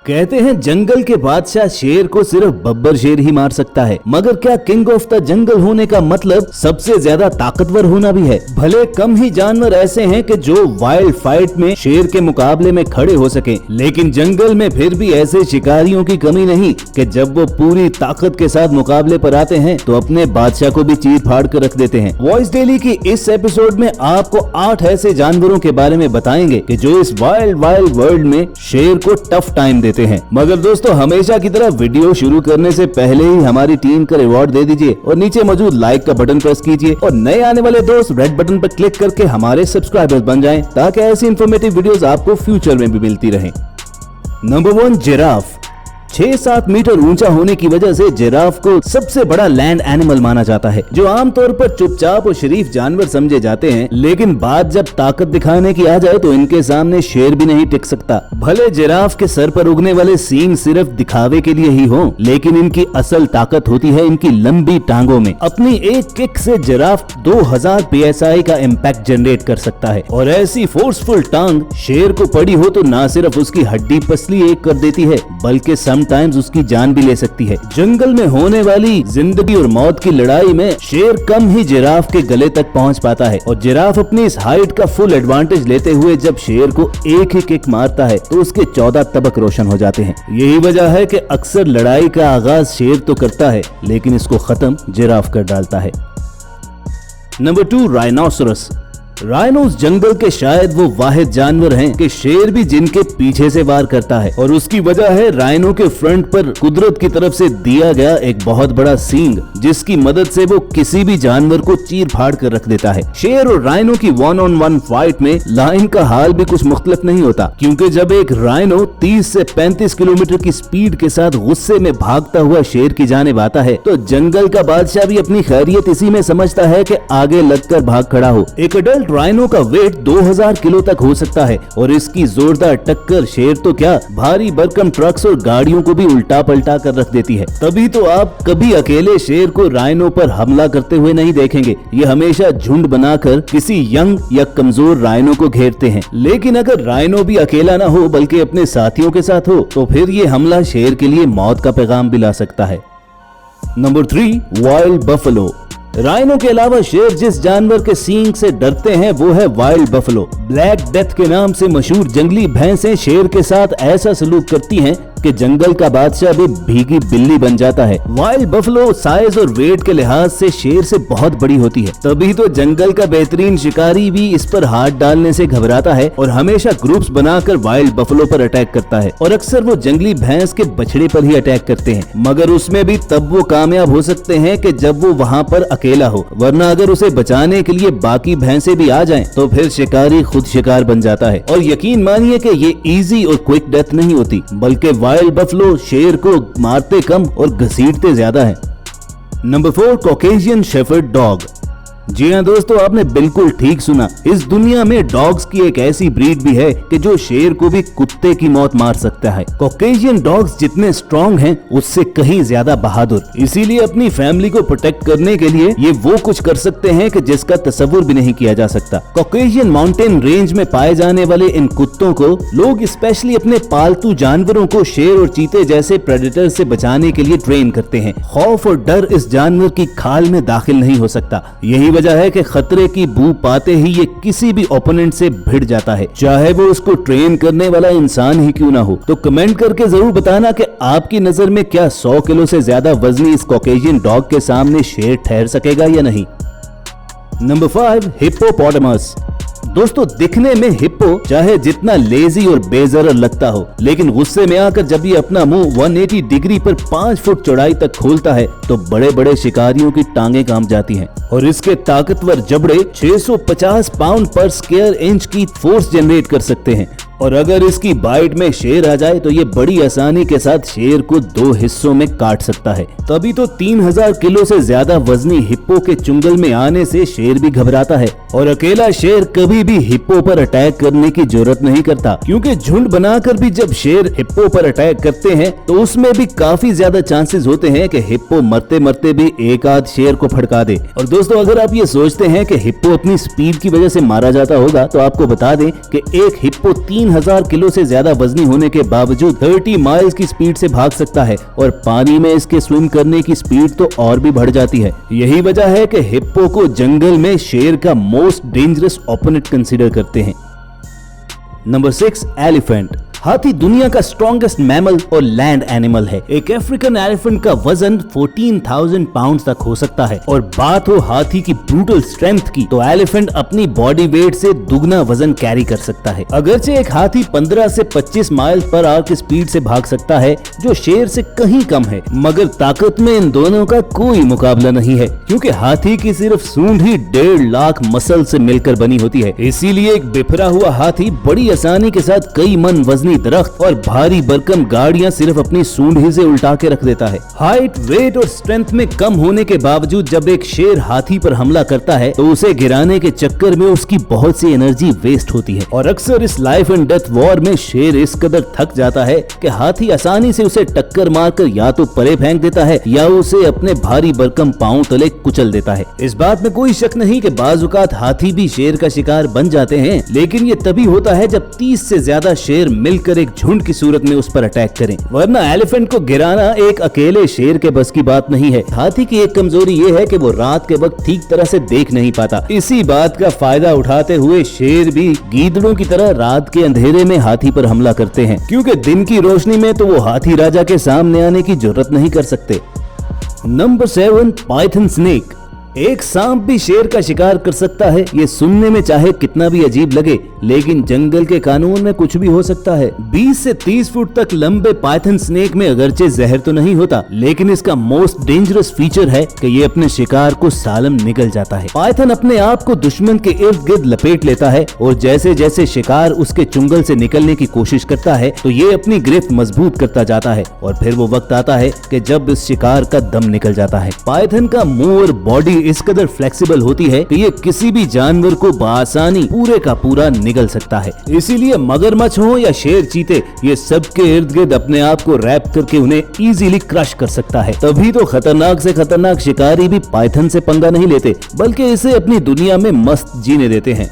कहते हैं जंगल के बादशाह शेर को सिर्फ बब्बर शेर ही मार सकता है, मगर क्या किंग ऑफ द जंगल होने का मतलब सबसे ज्यादा ताकतवर होना भी है? भले कम ही जानवर ऐसे हैं कि जो वाइल्ड फाइट में शेर के मुकाबले में खड़े हो सके, लेकिन जंगल में फिर भी ऐसे शिकारियों की कमी नहीं कि जब वो पूरी ताकत के साथ मुकाबले पर आते हैं तो अपने बादशाह को भी चीर फाड़ कर रख देते हैं। वॉइस डेली की इस एपिसोड में आपको 8 ऐसे जानवरों के बारे में बताएंगे कि जो इस वाइल्ड वर्ल्ड में शेर को टफ टाइम देते हैं। मगर दोस्तों, हमेशा की तरह वीडियो शुरू करने से पहले ही हमारी टीम का रिवॉर्ड दे दीजिए और नीचे मौजूद लाइक का बटन प्रेस कीजिए और नए आने वाले दोस्त रेड बटन पर क्लिक करके हमारे सब्सक्राइबर्स बन जाएं ताकि ऐसी इंफॉर्मेटिव वीडियोस आपको फ्यूचर में भी मिलती रहें। Number 1, giraffe. 6-7 मीटर ऊंचा होने की वजह से जिराफ को सबसे बड़ा लैंड एनिमल माना जाता है, जो आमतौर पर चुपचाप और शरीफ जानवर समझे जाते हैं, लेकिन बात जब ताकत दिखाने की आ जाए तो इनके सामने शेर भी नहीं टिक सकता। भले जिराफ के सर पर उगने वाले सींग सिर्फ दिखावे के लिए ही हो, लेकिन इनकी असल ताकत होती है इनकी लंबी टांगों में। अपनी एक किक से जिराफ 2000 PSI का इम्पैक्ट जनरेट कर सकता है और ऐसी फोर्सफुल टांग शेर को पड़ी हो तो न सिर्फ उसकी हड्डी पसली एक कर देती है, बल्कि समटाइम्स उसकी जान भी ले सकती है। जंगल में होने वाली जिंदगी और मौत की लड़ाई में शेर कम ही जिराफ के गले तक पहुंच पाता है और जिराफ अपनी इस हाइट का फुल एडवांटेज लेते हुए जब शेर को एक ही किक मारता है तो उसके 14 तबक रोशन हो जाते हैं। यही वजह है कि अक्सर लड़ाई का आगाज शेर तो करता है, लेकिन इसको खत्म जिराफ कर डालता है। Number 2, rhinoceros. राइनोस जंगल के शायद वो वाहिद जानवर हैं कि शेर भी जिनके पीछे से वार करता है और उसकी वजह है राइनो के फ्रंट पर कुदरत की तरफ से दिया गया एक बहुत बड़ा सींग, जिसकी मदद से वो किसी भी जानवर को चीर फाड़ कर रख देता है। शेर और राइनो की 1-on-1 फाइट में लाइन का हाल भी कुछ मुख्तलिफ नहीं होता, क्योंकि जब एक राइनो 30 से 35 किलोमीटर की स्पीड के साथ गुस्से में भागता हुआ शेर की जानिब आता है तो जंगल का बादशाह भी अपनी खैरियत इसी में समझता है कि आगे लगकर भाग खड़ा हो। एक अडल्ट राइनो का वेट 2000 किलो तक हो सकता है और इसकी जोरदार टक्कर शेर तो क्या भारी भरकम ट्रक्स और गाड़ियों को भी उल्टा पलटा कर रख देती है। तभी तो आप कभी अकेले शेर को राइनो पर हमला करते हुए नहीं देखेंगे, ये हमेशा झुंड बनाकर किसी यंग या कमजोर राइनो को घेरते हैं। लेकिन अगर राइनो भी अकेला ना हो बल्कि अपने साथियों के साथ हो तो फिर ये हमला शेर के लिए मौत का पैगाम भी ला सकता है। Number 3, wild buffalo. राइनो के अलावा शेर जिस जानवर के सींग से डरते हैं वो है वाइल्ड बफलो। ब्लैक डेथ के नाम से मशहूर जंगली भैंसें शेर के साथ ऐसा सलूक करती हैं कि जंगल का बादशाह भी भीगी बिल्ली बन जाता है। वाइल्ड बफलो साइज और वेट के लिहाज से शेर से बहुत बड़ी होती है, तभी तो जंगल का बेहतरीन शिकारी भी इस पर हाथ डालने से घबराता है और हमेशा ग्रुप्स बनाकर वाइल्ड बफलो पर अटैक करता है। और अक्सर वो जंगली भैंस के बछड़े पर ही अटैक करते हैं, मगर उसमें भी तब वो कामयाब हो सकते हैं कि जब वो वहाँ पर अकेला हो, वरना अगर उसे बचाने के लिए बाकी भैंसे भी आ जाएं तो फिर शिकारी खुद शिकार बन जाता है। और यकीन मानिए कि ये इजी और क्विक डेथ नहीं होती, बल्कि वाइल्ड बफलो शेर को मारते कम और घसीटते ज्यादा है। Number 4, Caucasian shepherd dog. जी हाँ दोस्तों, आपने बिल्कुल ठीक सुना। इस दुनिया में डॉग्स की एक ऐसी ब्रीड भी है कि जो शेर को भी कुत्ते की मौत मार सकता है। कॉकेशियन डॉग्स जितने स्ट्रॉन्ग हैं उससे कहीं ज्यादा बहादुर, इसीलिए अपनी फैमिली को प्रोटेक्ट करने के लिए ये वो कुछ कर सकते हैं कि जिसका तस्वुर भी नहीं किया जा सकता। कॉकेशियन माउंटेन रेंज में पाए जाने वाले इन कुत्तों को लोग स्पेशली अपने पालतू जानवरों को शेर और चीते जैसे प्रेडेटर से बचाने के लिए ट्रेन करते हैं। खौफ और डर इस जानवर की खाल में दाखिल नहीं हो सकता। यही वजह है कि खतरे की बू पाते ही ये किसी भी ओपोनेंट से भिड़ जाता है, चाहे वो उसको ट्रेन करने वाला इंसान ही क्यों ना हो। तो कमेंट करके जरूर बताना कि आपकी नजर में क्या 100 किलो से ज्यादा वजनी इस कॉकेशियन डॉग के सामने शेर ठहर सकेगा या नहीं। Number 5, hippopotamus. दोस्तों, दिखने में हिप्पो चाहे जितना लेजी और बेजरर लगता हो, लेकिन गुस्से में आकर जब ये अपना मुंह 180 डिग्री पर 5 फुट चौड़ाई तक खोलता है तो बड़े बड़े शिकारियों की टांगे कांप जाती हैं और इसके ताकतवर जबड़े 650 पाउंड पर स्क्वायर इंच की फोर्स जनरेट कर सकते हैं। और अगर इसकी बाइट में शेर आ जाए तो ये बड़ी आसानी के साथ शेर को 2 हिस्सों में काट सकता है। तभी तो 3000 किलो से ज्यादा वजनी हिप्पो के चुंगल में आने से शेर भी घबराता है और अकेला शेर कभी भी हिप्पो पर अटैक करने की जरूरत नहीं करता, क्योंकि झुंड बनाकर भी जब शेर हिप्पो पर अटैक करते हैं तो उसमें भी काफी ज्यादा चांसेस होते हैं कि हिप्पो मरते मरते भी एक आध शेर को फड़का दे। और दोस्तों, अगर आप ये सोचते हैं कि हिप्पो अपनी स्पीड की वजह से मारा जाता होगा तो आपको बता दें कि एक हिप्पो 3 3000 किलो से ज्यादा वजनी होने के बावजूद 30 माइल्स की स्पीड से भाग सकता है और पानी में इसके स्विम करने की स्पीड तो और भी बढ़ जाती है। यही वजह है कि हिप्पो को जंगल में शेर का मोस्ट डेंजरस ओपोनेंट कंसीडर करते हैं। Number 6, elephant. हाथी दुनिया का स्ट्रॉन्गेस्ट मैमल और लैंड एनिमल है। एक अफ्रीकन एलिफेंट का वजन 14,000 पाउंड तक हो सकता है और बात हो हाथी की ब्रूटल स्ट्रेंथ की तो एलिफेंट अपनी बॉडी वेट से दुगना वजन कैरी कर सकता है। अगरचे एक हाथी 15 से 25 माइल पर आवर की स्पीड से भाग सकता है जो शेर से कहीं कम है, मगर ताकत में इन दोनों का कोई मुकाबला नहीं है क्योंकि हाथी की सिर्फ सूंड ही 1.5 लाख मसल से मिलकर बनी होती है। इसीलिए एक बिफरा हुआ हाथी बड़ी आसानी के साथ कई मन वजनी दरख्त और भारी भरकम गाड़ियां सिर्फ अपनी सूंड ही से उल्टा के रख देता है। हाइट, वेट और स्ट्रेंथ में कम होने के बावजूद जब एक शेर हाथी पर हमला करता है तो उसे गिराने के चक्कर में उसकी बहुत सी एनर्जी वेस्ट होती है और अक्सर इस लाइफ एंड डेथ वॉर में शेर इस कदर थक जाता है कि हाथी आसानी से उसे टक्कर मारकर या तो परे फेंक देता है या उसे अपने भारी भरकम पांव तले कुचल देता है। इस बात में कोई शक नहीं कि बाजुकात हाथी भी शेर का शिकार बन जाते हैं, लेकिन ये तभी होता है जब 30 से ज्यादा शेर मिलकर एक झुंड की सूरत में उस पर अटैक करें, वरना एलिफेंट को गिराना एक अकेले शेर के बस की बात नहीं है। हाथी की एक कमजोरी ये है कि वो रात के वक्त ठीक तरह से देख नहीं पाता। इसी बात का फायदा उठाते हुए शेर भी गीदड़ों की तरह रात के अंधेरे में हाथी पर हमला करते हैं क्योंकि दिन की रोशनी में तो वो हाथी राजा के सामने आने की जरूरत नहीं कर सकते। Number 7, Python snake. एक सांप भी शेर का शिकार कर सकता है। ये सुनने में चाहे कितना भी अजीब लगे, लेकिन जंगल के कानून में कुछ भी हो सकता है। 20 से 30 फुट तक लंबे पाइथन स्नेक में अगरचे जहर तो नहीं होता, लेकिन इसका मोस्ट डेंजरस फीचर है कि ये अपने शिकार को सालम निगल जाता है। पाइथन अपने आप को दुश्मन के इर्द गिर्द लपेट लेता है और जैसे जैसे शिकार उसके चुंगल से निकलने की कोशिश करता है तो ये अपनी गिरफ्त मजबूत करता जाता है और फिर वो वक्त आता है कि जब इस शिकार का दम निकल जाता है। पाइथन का मुंह और बॉडी इस कदर फ्लेक्सिबल होती है कि ये किसी भी जानवर को बआसानी पूरे का पूरा निगल सकता है। इसीलिए मगरमच्छ हो या शेर चीते, ये सबके इर्द गिर्द अपने आप को रैप करके उन्हें इजीली क्रश कर सकता है। तभी तो खतरनाक से खतरनाक शिकारी भी पाइथन से पंगा नहीं लेते, बल्कि इसे अपनी दुनिया में मस्त जीने देते हैं।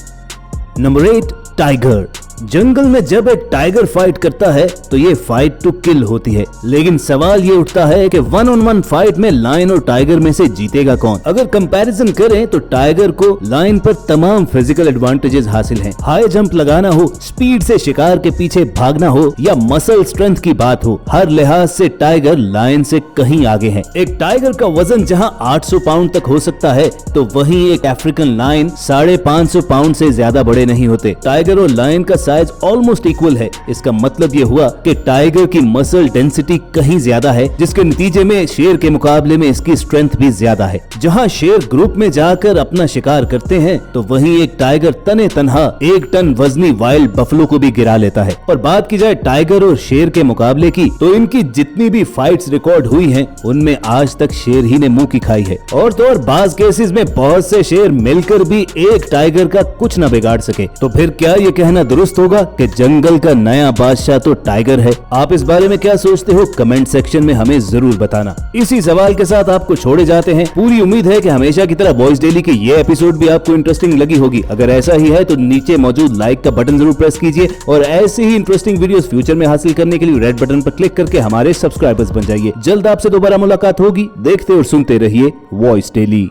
Number 8, tiger. जंगल में जब एक टाइगर फाइट करता है तो ये फाइट टू किल होती है, लेकिन सवाल ये उठता है कि 1-on-1 फाइट में लायन और टाइगर में से जीतेगा कौन। अगर कंपैरिजन करें तो टाइगर को लायन पर तमाम फिजिकल एडवांटेजेस हासिल हैं। हाई जंप लगाना हो, स्पीड से शिकार के पीछे भागना हो या मसल स्ट्रेंथ की बात हो, हर लिहाज से टाइगर लायन से कहीं आगे है। एक टाइगर का वजन जहां 800 पाउंड तक हो सकता है तो वहीं एक अफ्रीकन लायन 550 पाउंड से ज्यादा बड़े नहीं होते। टाइगर और लायन का साइज ऑलमोस्ट इक्वल है। इसका मतलब ये हुआ कि टाइगर की मसल डेंसिटी कहीं ज्यादा है, जिसके नतीजे में शेर के मुकाबले में इसकी स्ट्रेंथ भी ज्यादा है। जहां शेर ग्रुप में जाकर अपना शिकार करते हैं तो वहीं एक टाइगर तने तनहा 1 टन वजनी वाइल्ड बफलो को भी गिरा लेता है। और बात की जाए टाइगर और शेर के मुकाबले की तो इनकी जितनी भी फाइट्स रिकॉर्ड हुई हैं उनमें आज तक शेर ही ने मुंह की खाई है। और तो और बाज केसेस में बहुत से शेर मिलकर भी एक टाइगर का कुछ न बिगाड़ सके। तो फिर क्या ये कहना दुरुस्त होगा कि जंगल का नया बादशाह तो टाइगर है? आप इस बारे में क्या सोचते हो कमेंट सेक्शन में हमें जरूर बताना। इसी सवाल के साथ आपको छोड़े जाते हैं। पूरी उम्मीद है कि हमेशा की तरह वॉइस डेली की ये एपिसोड भी आपको इंटरेस्टिंग लगी होगी। अगर ऐसा ही है तो नीचे मौजूद लाइक का बटन जरूर प्रेस कीजिए और ऐसे ही इंटरेस्टिंग वीडियोस फ्यूचर में हासिल करने के लिए रेड बटन पर क्लिक करके हमारे सब्सक्राइबर्स बन जाइए। जल्द आपसे दोबारा मुलाकात होगी। देखते और सुनते रहिए वॉइस डेली।